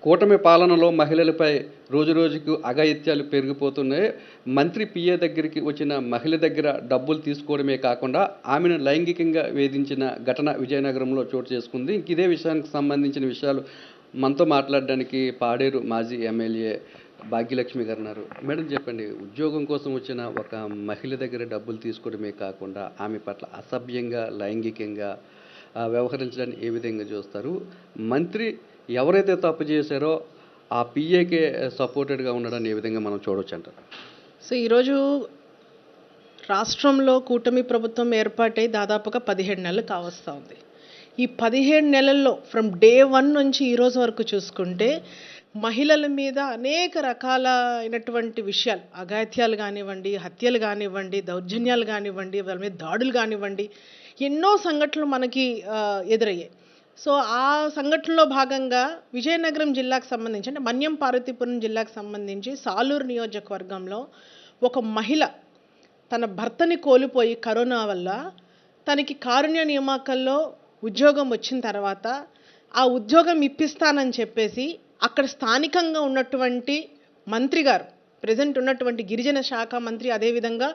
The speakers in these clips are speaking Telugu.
కూటమి పాలనలో మహిళలపై రోజురోజుకు అఘాయిత్యాలు పెరిగిపోతున్నాయి. మంత్రి పిఏ దగ్గరికి వచ్చిన మహిళ దగ్గర డబ్బులు తీసుకోవడమే కాకుండా ఆమెను లైంగికంగా వేధించిన ఘటన విజయనగరంలో చోటు చేసుకుంది. ఇదే విషయానికి సంబంధించిన విషయాలు మనతో మాట్లాడడానికి పాడేరు మాజీ ఎమ్మెల్యే భాగ్యలక్ష్మి గారు ఉన్నారు. మేడం చెప్పండి, ఉద్యోగం కోసం వచ్చిన ఒక మహిళ దగ్గర డబ్బులు తీసుకోవడమే కాకుండా ఆమె పట్ల అసభ్యంగా లైంగికంగా వ్యవహరించడాన్ని ఏ విధంగా చూస్తారు? మంత్రి ఎవరైతే తప్పు చేశారో ఆ పిఏకే సపోర్టెడ్గా ఉండడాన్ని ఏ విధంగా మనం చూడవచ్చు అంటారు? సో ఈరోజు రాష్ట్రంలో కూటమి ప్రభుత్వం ఏర్పాటై దాదాపుగా 17 నెలలు కావస్తూ ఉంది. ఈ 17 నెలల్లో ఫ్రమ్ డే 1 నుంచి ఈరోజు వరకు చూసుకుంటే మహిళల మీద అనేక రకాలైనటువంటి విషయాలు, అఘాయిత్యాలు కానివ్వండి, హత్యలు కానివ్వండి, దౌర్జన్యాలు కానివ్వండి, వాళ్ళ మీద దాడులు కానివ్వండి, ఎన్నో సంఘటనలు మనకి ఎదురయ్యాయి. సో ఆ సంఘటనలో భాగంగా విజయనగరం జిల్లాకు సంబంధించి, అంటే మన్యం పార్వతీపురం జిల్లాకు సంబంధించి సాలూరు నియోజకవర్గంలో ఒక మహిళ తన భర్తని కోల్పోయి కరోనా వల్ల తనకి కారుణ్య నియామకాల్లో ఉద్యోగం వచ్చిన తర్వాత ఆ ఉద్యోగం ఇప్పిస్తానని చెప్పేసి అక్కడ స్థానికంగా ఉన్నటువంటి మంత్రి గారు, ప్రజెంట్ ఉన్నటువంటి గిరిజన శాఖ మంత్రి, అదేవిధంగా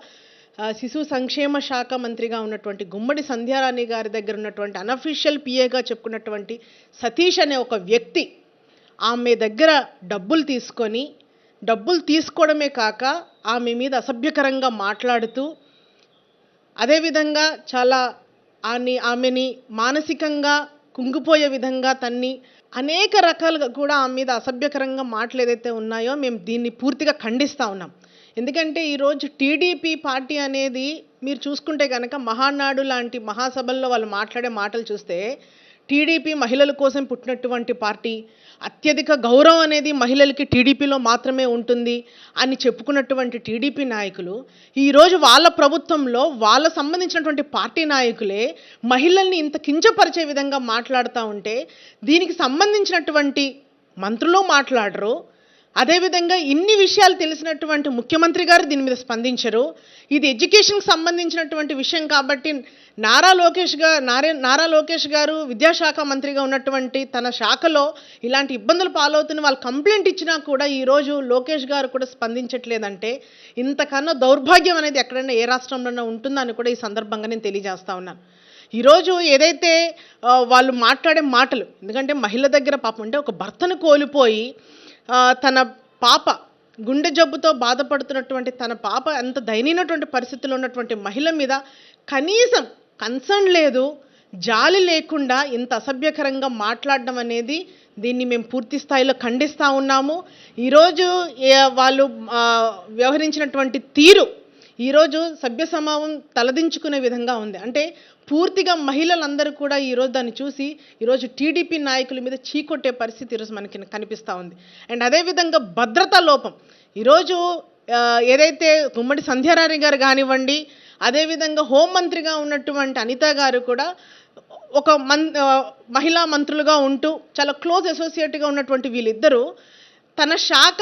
శిశు సంక్షేమ శాఖ మంత్రిగా ఉన్నటువంటి గుమ్మడి సంధ్యారాణి గారి దగ్గర ఉన్నటువంటి అనఫీషియల్ పిఏగా చెప్పుకున్నటువంటి సతీష్ అనే ఒక వ్యక్తి ఆమె దగ్గర డబ్బులు తీసుకోవడమే కాక ఆమె మీద అసభ్యకరంగా మాట్లాడుతూ, అదేవిధంగా చాలా ఆమెని మానసికంగా కుంగిపోయే విధంగా తన్ని అనేక రకాలుగా కూడా ఆమె మీద అసభ్యకరంగా మాటలు ఏదైతే ఉన్నాయో మేము దీన్ని పూర్తిగా ఖండిస్తూ ఉన్నాం. ఎందుకంటే ఈరోజు టీడీపీ పార్టీ అనేది మీరు చూసుకుంటే కనుక మహానాడు లాంటి మహాసభల్లో వాళ్ళు మాట్లాడే మాటలు చూస్తే టీడీపీ మహిళల కోసం పుట్టినటువంటి పార్టీ, అత్యధిక గౌరవం అనేది మహిళలకి టీడీపీలో మాత్రమే ఉంటుంది అని చెప్పుకున్నటువంటి టీడీపీ నాయకులు ఈరోజు వాళ్ళ ప్రభుత్వంలో వాళ్ళ సంబంధించినటువంటి పార్టీ నాయకులే మహిళల్ని ఇంత కించపరిచే విధంగా మాట్లాడుతూ ఉంటే దీనికి సంబంధించినటువంటి మంత్రులు మాట్లాడరు. అదేవిధంగా ఇన్ని విషయాలు తెలిసినటువంటి ముఖ్యమంత్రి గారు దీని మీద స్పందించరు. ఇది ఎడ్యుకేషన్కి సంబంధించినటువంటి విషయం కాబట్టి నారా లోకేష్ గారు విద్యాశాఖ మంత్రిగా ఉన్నటువంటి తన శాఖలో ఇలాంటి ఇబ్బందులు పాలవుతున్న వాళ్ళు కంప్లైంట్ ఇచ్చినా కూడా ఈరోజు లోకేష్ గారు కూడా స్పందించట్లేదంటే ఇంతకన్నా దౌర్భాగ్యం అనేది ఎక్కడైనా ఏ రాష్ట్రంలోనే ఉంటుందని కూడా ఈ సందర్భంగా నేను తెలియజేస్తా ఉన్నాను. ఈరోజు ఏదైతే వాళ్ళు మాట్లాడే మాటలు, ఎందుకంటే మహిళ దగ్గర పాపం అంటే ఒక భర్తను కోల్పోయి తన పాప గుండె జబ్బుతో బాధపడుతున్నటువంటి తన పాప ఎంత దయనీయమైనటువంటి పరిస్థితుల్లో ఉన్నటువంటి మహిళ మీద కనీసం కన్సర్న్ లేదు, జాలి లేకుండా ఇంత అసభ్యకరంగా మాట్లాడడం అనేది దీన్ని మేము పూర్తి స్థాయిలో ఖండిస్తూ ఉన్నాము. ఈరోజు వాళ్ళు వ్యవహరించినటువంటి తీరు ఈరోజు సభ్య సమాజం తలదించుకునే విధంగా ఉంది. అంటే పూర్తిగా మహిళలందరూ కూడా ఈరోజు దాన్ని చూసి ఈరోజు టీడీపీ నాయకుల మీద చీకొట్టే పరిస్థితి ఈరోజు మనకి కనిపిస్తూ ఉంది. అండ్ అదేవిధంగా భద్రతా లోపం ఈరోజు ఏదైతే గుమ్మడి సంధ్యారాణి గారు కానివ్వండి, అదేవిధంగా హోంమంత్రిగా ఉన్నటువంటి అనిత గారు కూడా ఒక మహిళా మంత్రులుగా ఉంటూ చాలా క్లోజ్ అసోసియేట్గా ఉన్నటువంటి వీళ్ళిద్దరూ తన శాఖ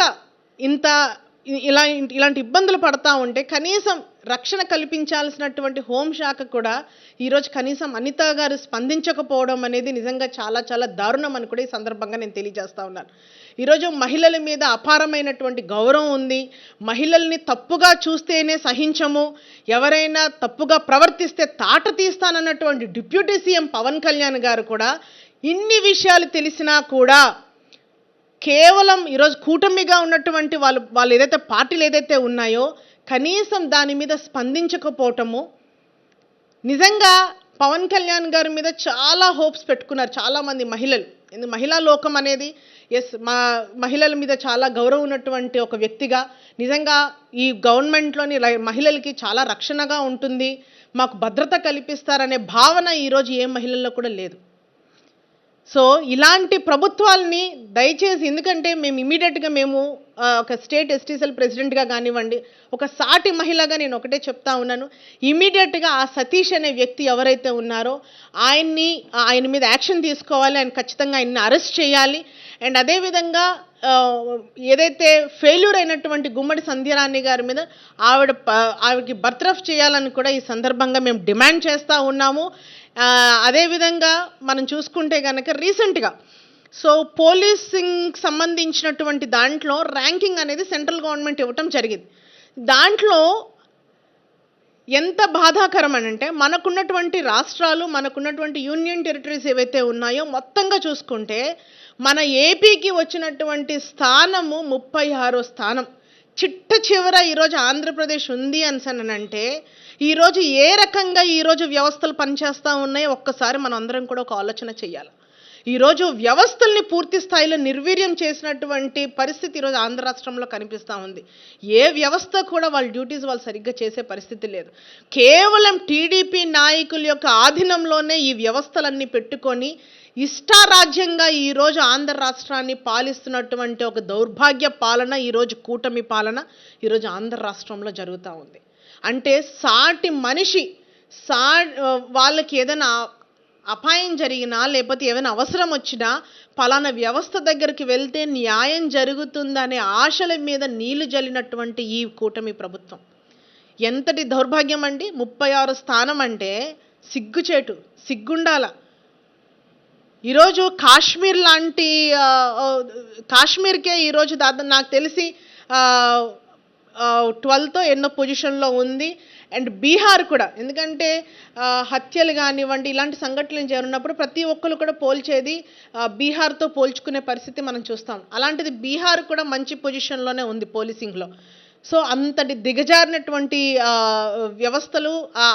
ఇలాంటి ఇబ్బందులు పడతా ఉంటే కనీసం రక్షణ కల్పించాల్సినటువంటి హోంశాఖ కూడా ఈరోజు కనీసం అనిత గారు స్పందించకపోవడం అనేది నిజంగా చాలా చాలా దారుణం అని కూడా ఈ సందర్భంగా నేను తెలియజేస్తా ఉన్నాను. ఈరోజు మహిళల మీద అపారమైనటువంటి గౌరవం ఉంది. మహిళల్ని తప్పుగా చూస్తేనే సహించము, ఎవరైనా తప్పుగా ప్రవర్తిస్తే తాట తీస్తానన్నటువంటి డిప్యూటీ సీఎం పవన్ కళ్యాణ్ గారు కూడా ఇన్ని విషయాలు తెలిసినా కూడా కేవలం ఈరోజు కూటమిగా ఉన్నటువంటి వాళ్ళు ఏదైతే పార్టీలు ఏదైతే ఉన్నాయో కనీసం దాని మీద స్పందించకపోవటము, నిజంగా పవన్ కళ్యాణ్ గారి మీద చాలా హోప్స్ పెట్టుకున్నారు చాలామంది మహిళలు. మహిళా లోకం అనేది మా మహిళల మీద చాలా గౌరవం ఉన్నటువంటి ఒక వ్యక్తిగా నిజంగా ఈ గవర్నమెంట్లోని మహిళలకి చాలా రక్షణగా ఉంటుంది, మాకు భద్రత కల్పిస్తారనే భావన ఈరోజు ఏ మహిళల్లో కూడా లేదు. సో ఇలాంటి ప్రభుత్వాలని దయచేసి, ఎందుకంటే మేము ఇమీడియట్గా ఒక స్టేట్ ఎస్టీసీఎల్ ప్రెసిడెంట్గా కానివ్వండి, ఒక సాటి మహిళగా నేను ఒకటే చెప్తా ఉన్నాను, ఇమీడియట్గా ఆ సతీష్ అనే వ్యక్తి ఎవరైతే ఉన్నారో ఆయన మీద యాక్షన్ తీసుకోవాలి, ఆయన ఖచ్చితంగా ఆయన్ని అరెస్ట్ చేయాలి. అండ్ అదేవిధంగా ఏదైతే ఫెయిల్యూర్ అయినటువంటి గుమ్మడి సంధ్యారాణి గారి మీద ఆవిడకి బర్తరఫ్ చేయాలని కూడా ఈ సందర్భంగా మేము డిమాండ్ చేస్తూ ఉన్నాము. అదేవిధంగా మనం చూసుకుంటే కనుక రీసెంట్గా సో పోలీసింగ్ సంబంధించినటువంటి దాంట్లో ర్యాంకింగ్ అనేది సెంట్రల్ గవర్నమెంట్ ఇవ్వటం జరిగింది. దాంట్లో ఎంత బాధాకరం అని అంటే మనకున్నటువంటి రాష్ట్రాలు, మనకున్నటువంటి యూనియన్ టెరిటరీస్ ఏవైతే ఉన్నాయో మొత్తంగా చూసుకుంటే మన ఏపీకి వచ్చినటువంటి స్థానము 36వ స్థానం. చిట్ట చివర ఈరోజు ఆంధ్రప్రదేశ్ ఉంది అంటే ఈరోజు ఏ రకంగా ఈరోజు వ్యవస్థలు పనిచేస్తూ ఉన్నాయో ఒక్కసారి మనం అందరం కూడా ఒక ఆలోచన చేయాలి. ఈరోజు వ్యవస్థల్ని పూర్తి స్థాయిలో నిర్వీర్యం చేసినటువంటి పరిస్థితి ఈరోజు ఆంధ్ర రాష్ట్రంలో కనిపిస్తూ ఉంది. ఏ వ్యవస్థ కూడా వాళ్ళ డ్యూటీస్ వాళ్ళు సరిగ్గా చేసే పరిస్థితి లేదు. కేవలం టీడీపీ నాయకుల యొక్క ఆధీనంలోనే ఈ వ్యవస్థలన్నీ పెట్టుకొని ఇష్టారాజ్యంగా ఈరోజు ఆంధ్ర రాష్ట్రాన్ని పాలిస్తున్నటువంటి ఒక దౌర్భాగ్య పాలన, ఈరోజు కూటమి పాలన ఈరోజు ఆంధ్ర రాష్ట్రంలో జరుగుతూ ఉంది. అంటే సాటి మనిషి వాళ్ళకి ఏదైనా అపాయం జరిగినా లేకపోతే ఏమైనా అవసరం వచ్చినా పలానా వ్యవస్థ దగ్గరికి వెళ్తే న్యాయం జరుగుతుందనే ఆశల మీద నీళ్లు జల్లినటువంటి ఈ కూటమి ప్రభుత్వం ఎంతటి దౌర్భాగ్యం అండి. 36 స్థానం అంటే సిగ్గుచేటు, సిగ్గుండాల. ఈరోజు కాశ్మీర్ లాంటి కాశ్మీర్కే ఈరోజు నాకు తెలిసి 12తో ఎన్నో పొజిషన్లో ఉంది. అండ్ బీహార్ కూడా, ఎందుకంటే హత్యలు కానివ్వండి ఇలాంటి సంఘటనలు జరిగినప్పుడు ప్రతి ఒక్కరు కూడా పోల్చేది బీహార్తో పోల్చుకునే పరిస్థితి మనం చూస్తాం. అలాంటిది బీహార్ కూడా మంచి పొజిషన్లోనే ఉంది పోలీసింగ్లో. సో అంతటి దిగజారినటువంటి వ్యవస్థలు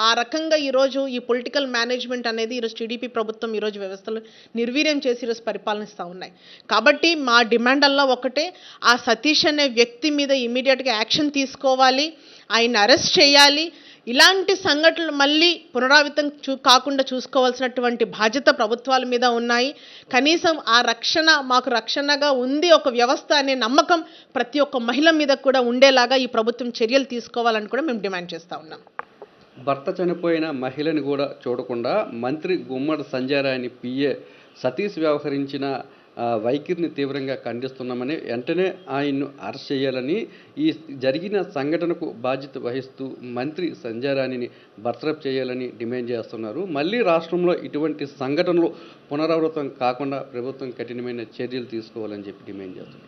ఆ రకంగా ఈరోజు ఈ పొలిటికల్ మేనేజ్మెంట్ అనేది ఈరోజు టీడీపీ ప్రభుత్వం ఈరోజు వ్యవస్థలు నిర్వీర్యం చేసి ఈరోజు పరిపాలనిస్తూ ఉన్నాయి. కాబట్టి మా డిమాండల్లో ఒకటే, ఆ సతీష్ అనే వ్యక్తి మీద ఇమీడియట్గా యాక్షన్ తీసుకోవాలి, ఆయన అరెస్ట్ చేయాలి. ఇలాంటి సంఘటనలు మళ్ళీ పునరావృతం కాకుండా చూసుకోవాల్సినటువంటి బాధ్యత ప్రభుత్వాల మీద ఉన్నాయి. కనీసం ఆ రక్షణ మాకు రక్షణగా ఉంది ఒక వ్యవస్థ అనే నమ్మకం ప్రతి ఒక్క మహిళ మీద కూడా ఉండేలాగా ఈ ప్రభుత్వం చర్యలు తీసుకోవాలని కూడా మేము డిమాండ్ చేస్తూ ఉన్నాం. భర్త చనిపోయిన మహిళని కూడా చూడకుండా మంత్రి గుమ్మడి సంజయ్ రాయని పిఏ సతీష్ వ్యవహరించిన వైఖరిని తీవ్రంగా ఖండిస్తున్నామని, వెంటనే ఆయన్ను అరెస్ట్ చేయాలని, ఈ జరిగిన సంఘటనకు బాధ్యత వహిస్తూ మంత్రి సంజయ్ రాణిని బర్తరఫ్ చేయాలని డిమాండ్ చేస్తున్నారు. మళ్ళీ రాష్ట్రంలో ఇటువంటి సంఘటనలు పునరావృతం కాకుండా ప్రభుత్వం కఠినమైన చర్యలు తీసుకోవాలని చెప్పి డిమాండ్ చేస్తున్నారు.